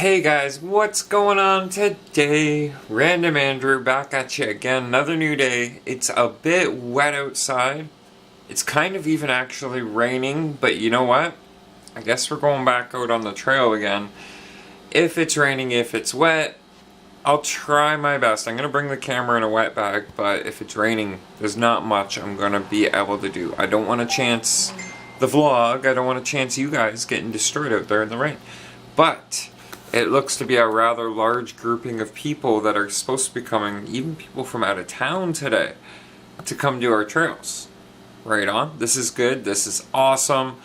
Hey guys, what's going on today? Random Andrew back at you again, another new day. It's a bit wet outside. It's kind of even actually raining, but you know what? I guess we're going back out on the trail again. If it's raining, if it's wet, I'll try my best. I'm going to bring the camera in a wet bag, but if it's raining, there's not much I'm going to be able to do. I don't want to chance the vlog. I don't want to chance you guys getting destroyed out there in the rain. But it looks to be a rather large grouping of people that are supposed to be coming, even people from out of town today, to come do our trails. Right on. This is good. This is awesome.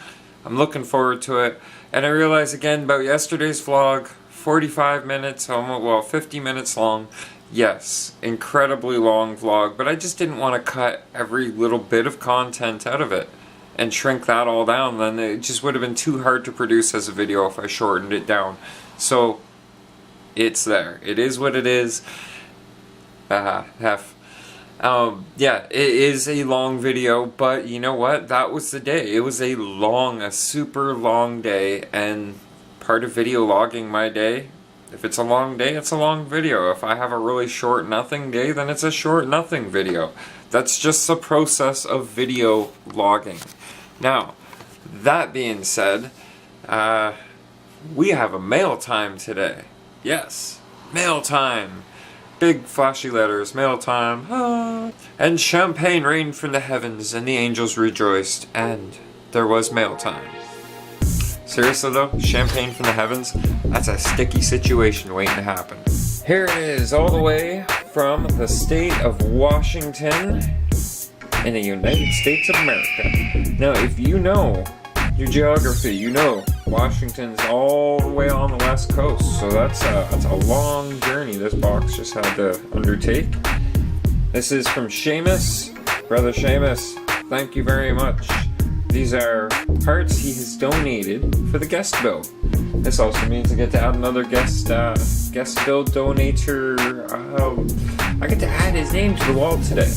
I'm looking forward to it. And I realized again about yesterday's vlog, 45 minutes, almost, well, 50 minutes long. Yes, incredibly long vlog, but I just didn't want to cut every little bit of content out of it and shrink that all down. Then it just would have been too hard to produce as a video if I shortened it down. So it's there. It is what it is. Yeah, it is a long video, but you know what? That was the day. It was a super long day, and part of video logging my day, if it's a long day, it's a long video. If I have a really short nothing day, then it's a short nothing video. That's just the process of video logging. Now, that being said, we have a mail time today. Yes, mail time. Big flashy letters, mail time. Ah. And champagne rained from the heavens, and the angels rejoiced, and there was mail time. Seriously though, champagne from the heavens? That's a sticky situation waiting to happen. Here it is, all the way from the state of Washington in the United States of America. Now, if you know your geography, you know Washington's all the way on the west coast, so that's a long journey this box just had to undertake. This is from Seamus. Brother Seamus, thank you very much. These are parts he has donated for the guest build. This also means I get to add another guest build donator. I get to add his name to the wall today.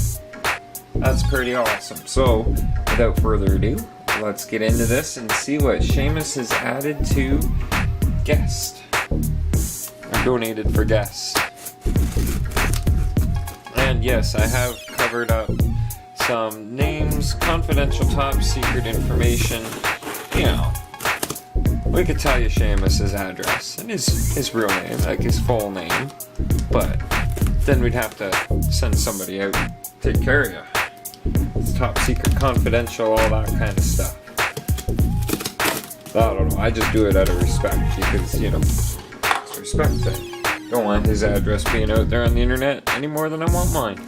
That's pretty awesome. So, without further ado, let's get into this and see what Seamus has added to guest. Or donated for guest. And yes, I have covered up some names, confidential top secret information. You know, we could tell you Seamus's address and his real name, like his full name, but then we'd have to send somebody out to take care of you. It's top secret, confidential, all that kind of stuff. I don't know, I just do it out of respect because, you know, it's a respect thing. Don't want his address being out there on the internet any more than I want mine.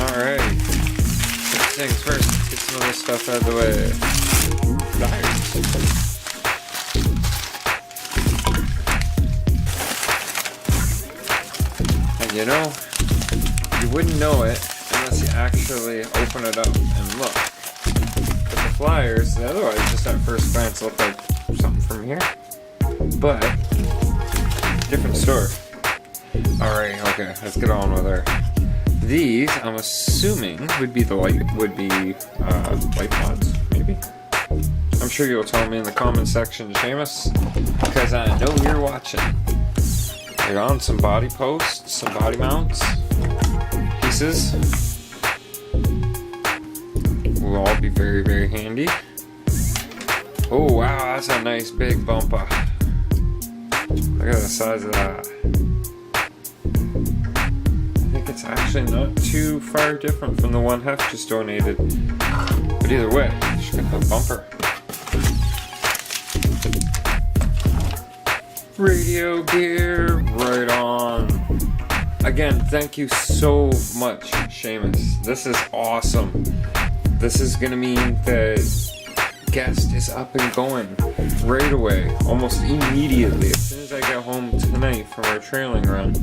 Alright, first things first, get some of this stuff out of the way. Flyers. And you know, you wouldn't know it unless you actually open it up and look. But the flyers, otherwise just at first glance look like something from here. But, different store. Alright, okay, let's get on with her. These, I'm assuming, would be light pods, maybe? I'm sure you'll tell me in the comment section, Seamus, because I know you're watching. They're on some body posts, some body mounts, pieces. Will all be very, very handy. Oh wow, that's a nice big bumper. Look at the size of that. It's actually not too far different from the one Hef just donated, but either way, just got the bumper. Radio gear, right on. Again, thank you so much, Seamus. This is awesome. This is gonna mean that guest is up and going right away, almost immediately. As soon as I get home tonight from our trailing run,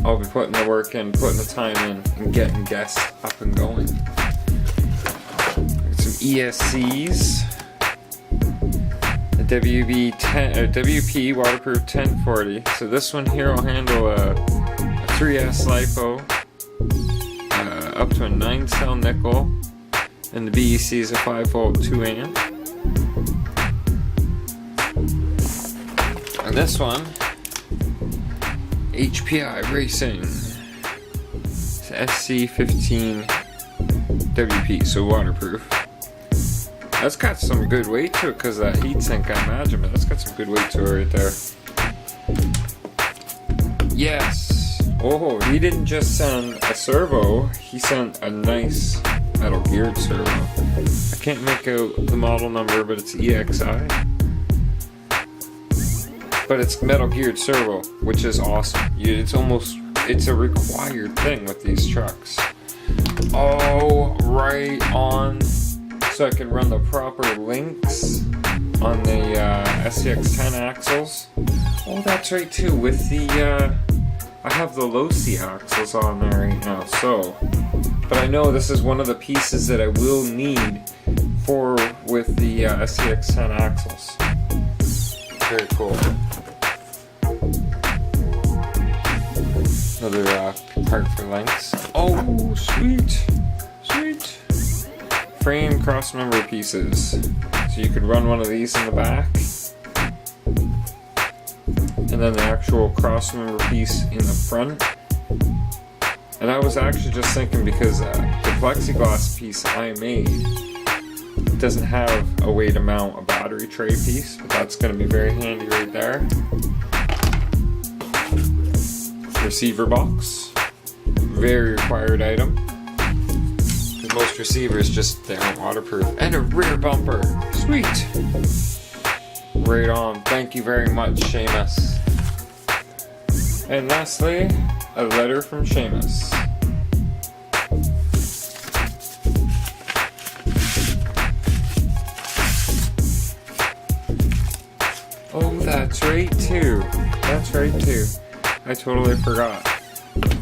I'll be putting the work in, putting the time in, and getting guests up and going. Got some ESCs. A WP waterproof 1040. So this one here will handle a 3S LiPo, up to a 9-cell nickel, And the BEC is a 5-volt 2-amp. And this one, HPI Racing. It's SC15WP, so waterproof. That's got some good weight to it because that heatsink, I imagine, but that's got some good weight to it right there. Yes! Oh, he didn't just send a servo, he sent a nice metal geared servo. I can't make out the model number, but it's EXI. But it's metal geared servo, which is awesome. It's a required thing with these trucks. Oh, right on. So I can run the proper links on the SCX10 axles. Oh, that's right too, with the, I have the low-C axles on there right now, so. But I know this is one of the pieces that I will need with the SCX10 axles. Very cool. Another part for links. Oh, sweet! Sweet! Frame cross-member pieces. So you could run one of these in the back. And then the actual cross-member piece in the front. And I was actually just thinking because the plexiglass piece I made doesn't have a way to mount a battery tray piece, but that's going to be very handy right there. Receiver box. Very required item. Because most receivers they aren't waterproof. And a rear bumper. Sweet! Right on. Thank you very much, Seamus. And lastly, a letter from Seamus. Oh, that's right too. That's right too. I totally forgot.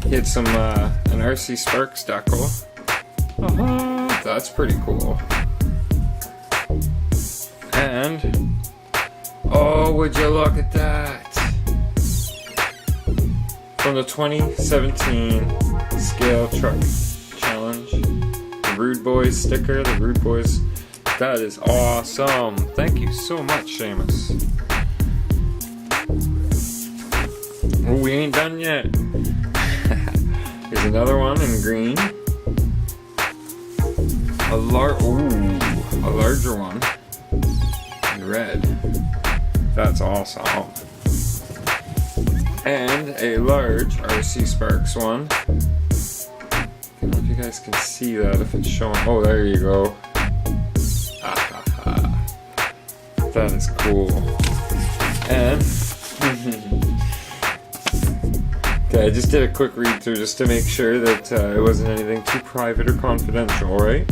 He had some, an RC Sparks decal. That's pretty cool. And, oh, would you look at that? From the 2017 Scale Truck Challenge. The Rude Boys sticker, the Rude Boys. That is awesome. Thank you so much, Seamus. Oh, we ain't done yet. Here's another one in green. A larger one in red. That's awesome. And a large RC Sparks one. I don't know if you guys can see that, if it's showing. Oh, there you go. That is cool. And okay, I just did a quick read through just to make sure that it wasn't anything too private or confidential, right?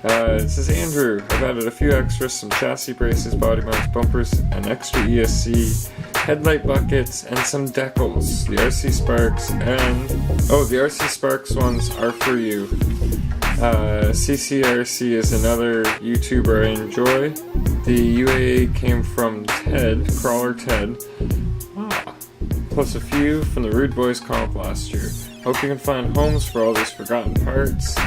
It says, Andrew, I've added a few extras, some chassis braces, body mounts, bumpers, an extra ESC, headlight buckets, and some decals. The RC Sparks and... oh, the RC Sparks ones are for you. CCRC is another YouTuber I enjoy. The UAA came from Ted, Crawler Ted. Plus a few from the Rude Boys comp last year. Hope you can find homes for all these forgotten parts.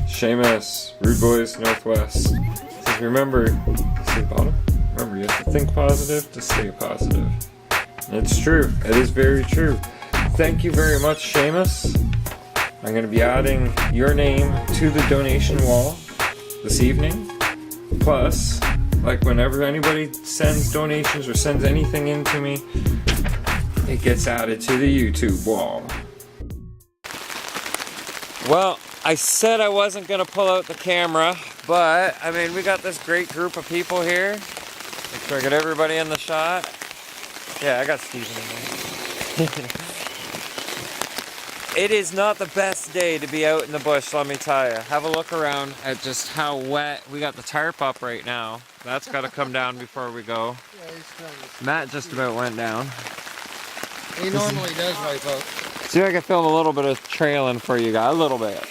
Seamus, Rude Boys Northwest. Says, remember, see the bottom? Remember, you have to think positive to stay positive. And it's true. It is very true. Thank you very much, Seamus. I'm going to be adding your name to the donation wall this evening. Plus, like whenever anybody sends donations or sends anything in to me, it gets added to the YouTube wall. Well, I said I wasn't going to pull out the camera, but, I mean, we got this great group of people here. Make sure I get everybody in the shot. Yeah, I got Steven in there. It is not the best day to be out in the bush, let me tell you. Have a look around at just how wet. We got the tarp up right now. That's got to come down before we go. Yeah, he's trying to... Matt just about went down. He normally does wipe out. See if I can film a little bit of trailing for you guys, a little bit.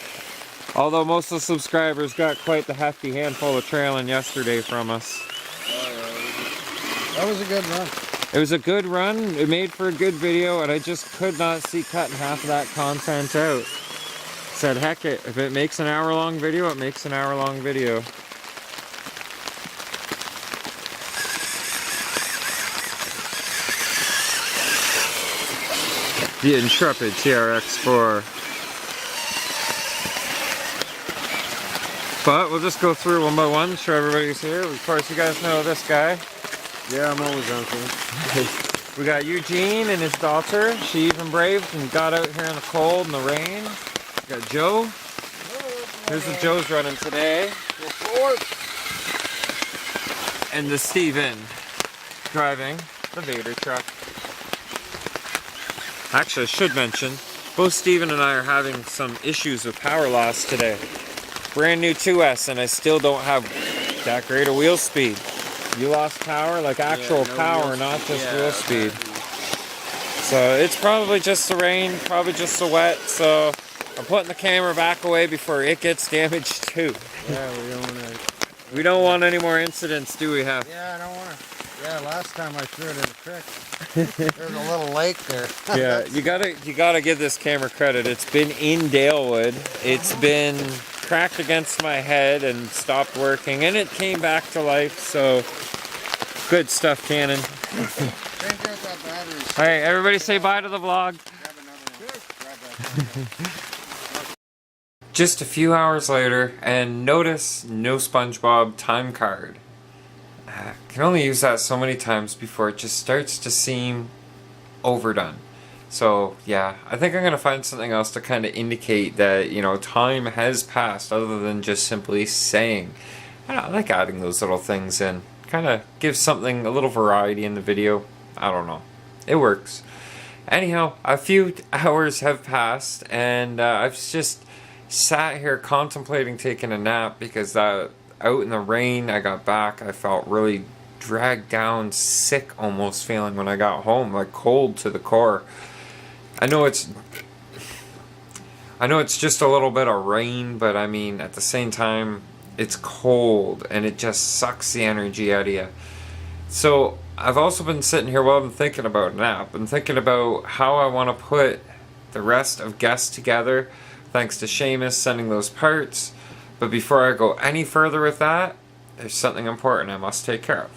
Although most of the subscribers got quite the hefty handful of trailing yesterday from us. That was a good run. It was a good run, it made for a good video, and I just could not see cutting half of that content out. said, heck it, if it makes an hour-long video, it makes an hour-long video. The Intrepid TRX4. But we'll just go through one by one, show everybody who's here. Of course, you guys know this guy. Yeah, I'm always uncle. We got Eugene and his daughter. She even braved and got out here in the cold and the rain. We got Joe. Here's what Joe's running today. And the Steven driving the Vader truck. Actually, I should mention, both Steven and I are having some issues with power loss today. Brand new 2S and I still don't have that great a wheel speed. You lost power, like actual power, not just wheel speed. So it's probably just the rain, probably just the wet, so I'm putting the camera back away before it gets damaged too. Yeah, we don't want any more incidents, do we have? Yeah, I don't want to. Yeah, last time I threw it in the creek. There's a little lake there. Yeah, you gotta give this camera credit. It's been in Dalewood. It's been cracked against my head and stopped working, and it came back to life. So good stuff, Canon. All right, everybody, say bye to the vlog. Just a few hours later, and notice no SpongeBob time card. I can only use that so many times before it just starts to seem overdone. So yeah, I think I'm going to find something else to kind of indicate that, you know, time has passed other than just simply saying. I like adding those little things in. Kind of gives something, a little variety in the video. I don't know. It works. Anyhow, a few hours have passed and I've just sat here contemplating taking a nap because out in the rain I got back, I felt really dragged down, sick almost feeling when I got home, like cold to the core. I know it's just a little bit of rain, but I mean at the same time it's cold and it just sucks the energy out of you. So I've also been sitting here while I'm thinking about a nap and thinking about how I want to put the rest of Guess together, thanks to Seamus sending those parts. But before I go any further with that, there's something important I must take care of.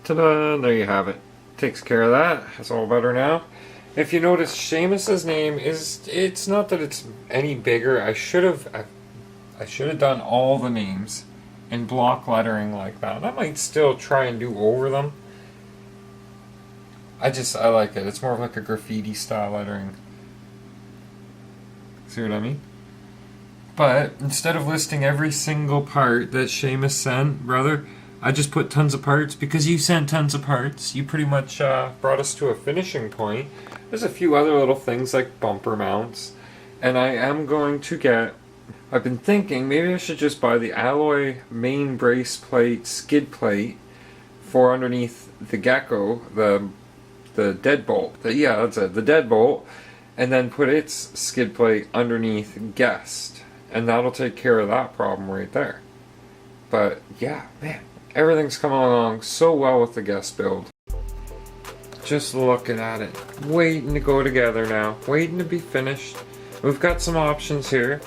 Ta-da! There you have it. Takes care of that. It's all better now. If you notice, Seamus's name is, it's not that it's any bigger. I should have done all the names in block lettering like that. And I might still try and do over them. I like it. It's more of like a graffiti style lettering. See what I mean? But instead of listing every single part that Seamus sent, brother, I just put tons of parts because you sent tons of parts. You pretty much brought us to a finishing point. There's a few other little things like bumper mounts. And I am going to get, I've been thinking maybe I should just buy the alloy main brace plate, skid plate for underneath the Gecko, the deadbolt. Yeah, that's it, the deadbolt. And then put its skid plate underneath Guest. And that'll take care of that problem right there. But yeah, man. Everything's coming along so well with the Guest build. Just looking at it. Waiting to go together now. Waiting to be finished. We've got some options here.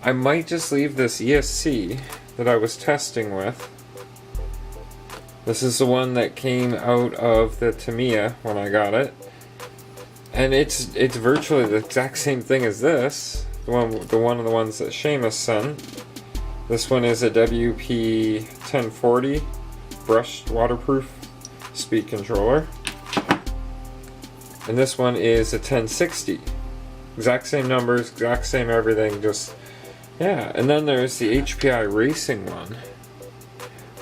I might just leave this ESC that I was testing with. This is the one that came out of the Tamiya when I got it. And it's virtually the exact same thing as this. The one of the ones that Seamus sent. This one is a WP 1040 brushed waterproof speed controller. And this one is a 1060. Exact same numbers, exact same everything, just, yeah. And then there's the HPI Racing one.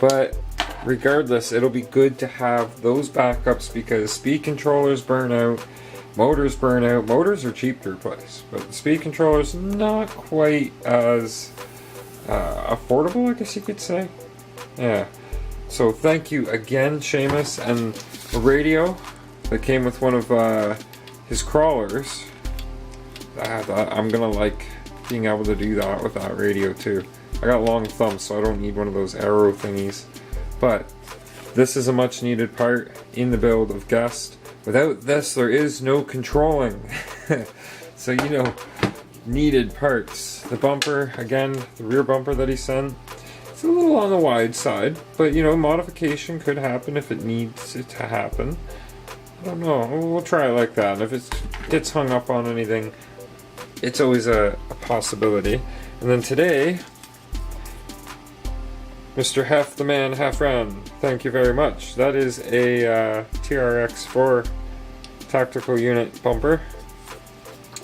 But regardless, it'll be good to have those backups because speed controllers burn out, motors burn out. Motors are cheap to replace, but the speed controllers not quite as affordable, I guess you could say. Yeah. So thank you again, Seamus, and a radio that came with one of his crawlers. I'm gonna like being able to do that with that radio too. I got long thumbs, so I don't need one of those arrow thingies. But this is a much needed part in the build of Guest. Without this, there is no controlling. So, you know, needed parts. The bumper, again, the rear bumper that he sent, it's a little on the wide side, but you know, modification could happen if it needs it to happen. I don't know, we'll try it like that. And if it gets hung up on anything, it's always a possibility. And then today, Mr. Hef the Man Hefran, thank you very much. That is a TRX4 tactical unit bumper,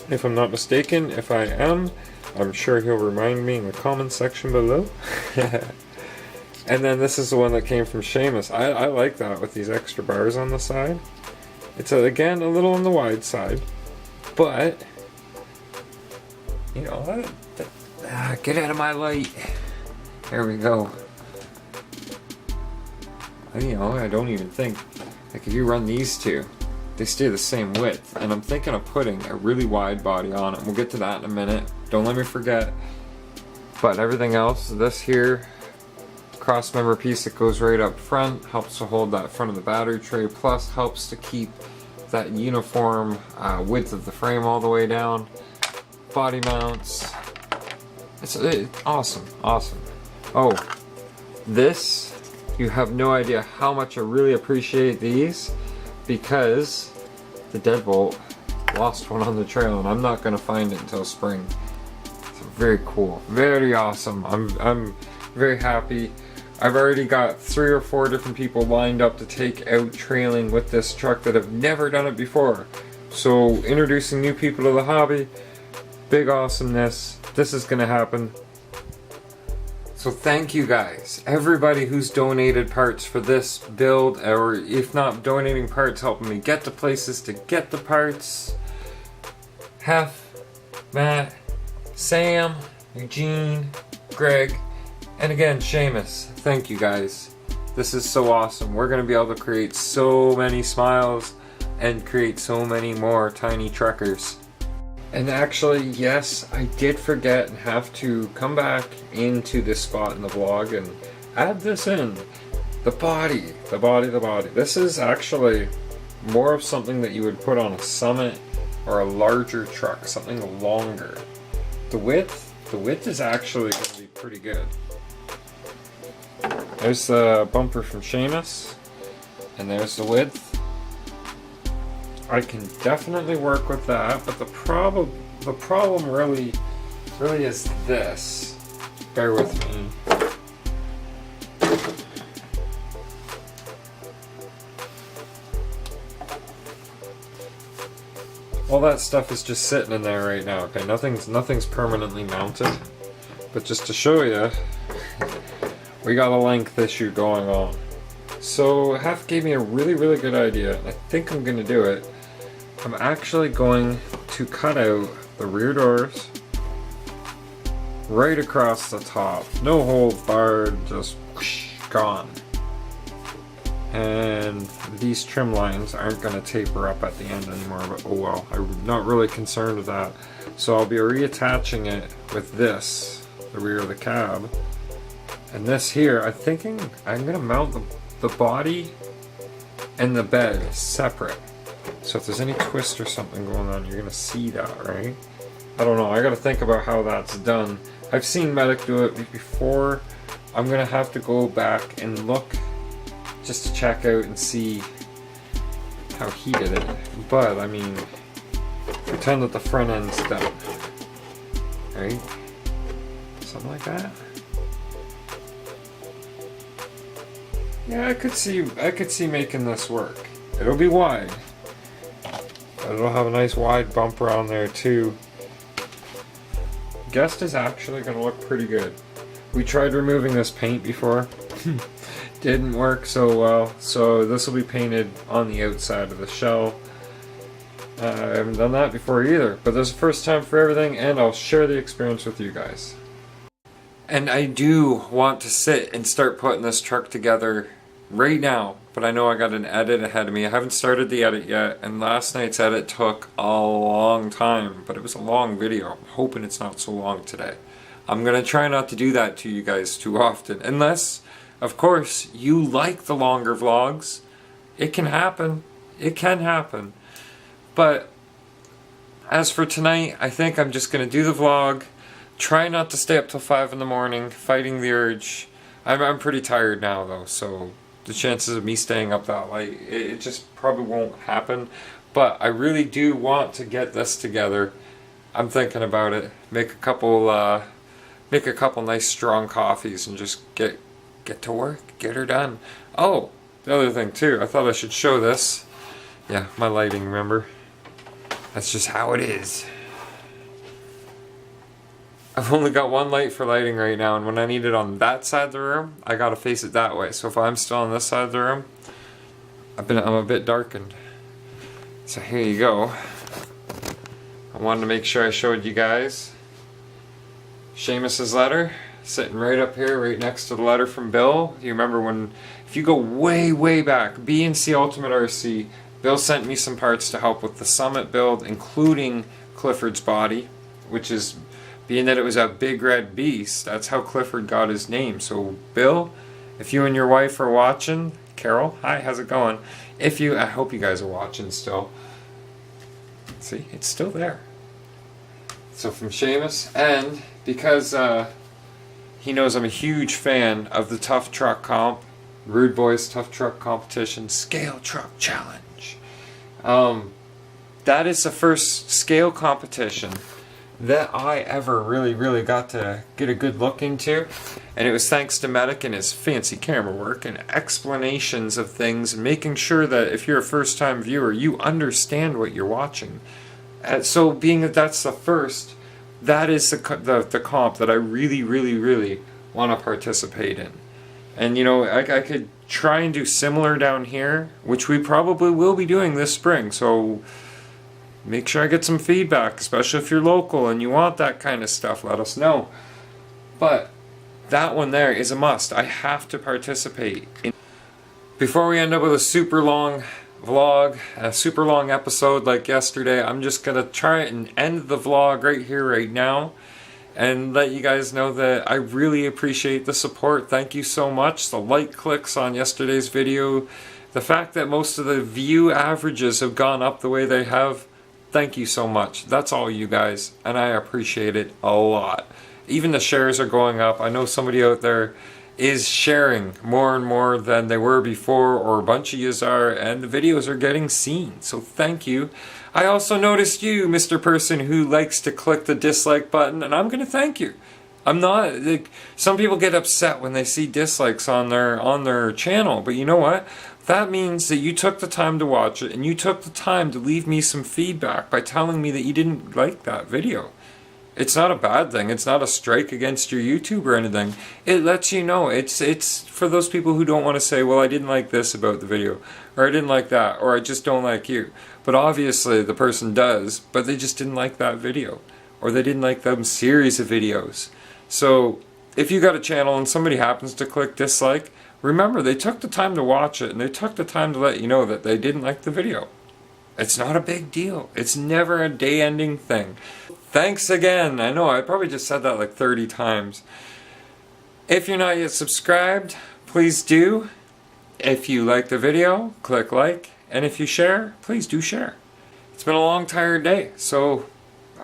if I'm not mistaken. If I am, I'm sure he'll remind me in the comment section below. And then this is the one that came from Seamus. I like that with these extra bars on the side. It's again a little on the wide side, but you know, get out of my light. There we go. You know, I don't even think, like if you run these two, they stay the same width. And I'm thinking of putting a really wide body on it. We'll get to that in a minute. Don't let me forget. But everything else, this here, cross member piece that goes right up front, helps to hold that front of the battery tray, plus helps to keep that uniform width of the frame all the way down. Body mounts. It's awesome, awesome. Oh, this, you have no idea how much I really appreciate these, because the deadbolt lost one on the trail and I'm not going to find it until spring. It's very cool, very awesome. I'm very happy. I've already got 3 or 4 different people lined up to take out trailing with this truck that have never done it before. So introducing new people to the hobby, big awesomeness. This is gonna happen. So thank you guys, everybody who's donated parts for this build, or if not donating parts, helping me get to places to get the parts. Hef, Matt, Sam, Eugene, Greg, and again, Seamus. Thank you guys. This is so awesome. We're gonna be able to create so many smiles and create so many more tiny truckers. And actually, yes, I did forget and have to come back into this spot in the vlog and add this in. The body. This is actually more of something that you would put on a Summit or a larger truck, something longer. The width is actually going to be pretty good. There's the bumper from Seamus, and there's the width. I can definitely work with that, but the problem really is this. Bear with me. All that stuff is just sitting in there right now. Okay, nothing's permanently mounted, but just to show you, we got a length issue going on. So Hef gave me a really good idea. I think I'm gonna do it. I'm actually going to cut out the rear doors right across the top. No holds barred, just whoosh, gone. And these trim lines aren't going to taper up at the end anymore, but oh well, I'm not really concerned with that. So I'll be reattaching it with this, the rear of the cab. And this here, I'm thinking I'm going to mount the body and the bed separate. So if there's any twist or something going on, you're gonna see that, right? I don't know, I gotta think about how that's done. I've seen Medic do it before. I'm gonna have to go back and look just to check out and see how he did it. But I mean, pretend that the front end's done. Right? Something like that. Yeah, I could see making this work. It'll be wide. But it'll have a nice wide bumper on there too. Guest is actually gonna look pretty good. We tried removing this paint before. Didn't work so well, so this will be painted on the outside of the shell. I haven't done that before either, but this is the first time for everything, and I'll share the experience with you guys. And I do want to sit and start putting this truck together right now, but I know I got an edit ahead of me. I haven't started the edit yet, and last night's edit took a long time, but it was a long video. I'm hoping it's not so long today. I'm gonna try not to do that to you guys too often, unless, of course, you like the longer vlogs. It can happen. It can happen. But as for tonight, I think I'm just gonna do the vlog. Try not to stay up till 5 in the morning, fighting the urge. I'm pretty tired now though, so the chances of me staying up that late, it just probably won't happen. But I really do want to get this together. I'm thinking about it. Make a couple nice strong coffees and just get to work, get her done. Oh, the other thing too, I thought I should show this. Yeah, my lighting, remember? That's just how it is. I've only got one light for lighting right now, and when I need it on that side of the room, I gotta face it that way. So if I'm still on this side of the room, I'm a bit darkened. So here you go. I wanted to make sure I showed you guys Seamus's letter, sitting right up here, right next to the letter from Bill. You remember when, if you go way back, B&C Ultimate RC, Bill sent me some parts to help with the Summit build, including Clifford's body, which is, being that it was a big red beast, that's how Clifford got his name. So Bill, if you and your wife are watching, Carol, hi, how's it going? I hope you guys are watching still. See, it's still there. So from Seamus, and because he knows I'm a huge fan of the Tough Truck Comp, Rude Boys Tough Truck Competition Scale Truck Challenge. That is the first scale competition that I ever really got to get a good look into, and it was thanks to Medic and his fancy camera work and explanations of things, and making sure that if you're a first-time viewer, you understand what you're watching. So being that that's the first, that is the comp that I really want to participate in. And you know, I could try and do similar down here, which we probably will be doing this spring, so make sure I get some feedback, especially if you're local and you want that kind of stuff, let us know. But that one there is a must. I have to participate. Before we end up with a super long vlog, a super long episode like yesterday, I'm just gonna try and end the vlog right here, right now, and let you guys know that I really appreciate the support. Thank you so much. The like clicks on yesterday's video, the fact that most of the view averages have gone up the way they have, thank you so much. That's all you guys, and I appreciate it a lot. Even the shares are going up. I know somebody out there is sharing more and more than they were before, or a bunch of yous are, and the videos are getting seen, so thank you. I also noticed you, Mr. Person, who likes to click the dislike button, and I'm gonna thank you. I'm not, like, some people get upset when they see dislikes on their channel, but you know what? That means that you took the time to watch it, and you took the time to leave me some feedback by telling me that you didn't like that video. It's not a bad thing. It's not a strike against your YouTube or anything. It lets you know. It's for those people who don't want to say, well, I didn't like this about the video, or I didn't like that, or I just don't like you. But obviously the person does, but they just didn't like that video, or they didn't like them series of videos. So if you got a channel and somebody happens to click dislike, remember, they took the time to watch it, and they took the time to let you know that they didn't like the video. It's not a big deal. It's never a day-ending thing. Thanks again. I know, I probably just said that like 30 times. If you're not yet subscribed, please do. If you like the video, click like. And if you share, please do share. It's been a long, tired day, so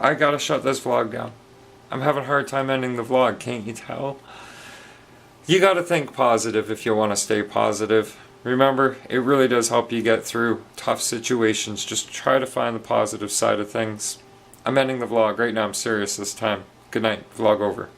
I gotta shut this vlog down. I'm having a hard time ending the vlog, can't you tell? You gotta think positive if you want to stay positive. Remember, it really does help you get through tough situations. Just try to find the positive side of things. I'm ending the vlog right now. I'm serious this time. Good night. Vlog over.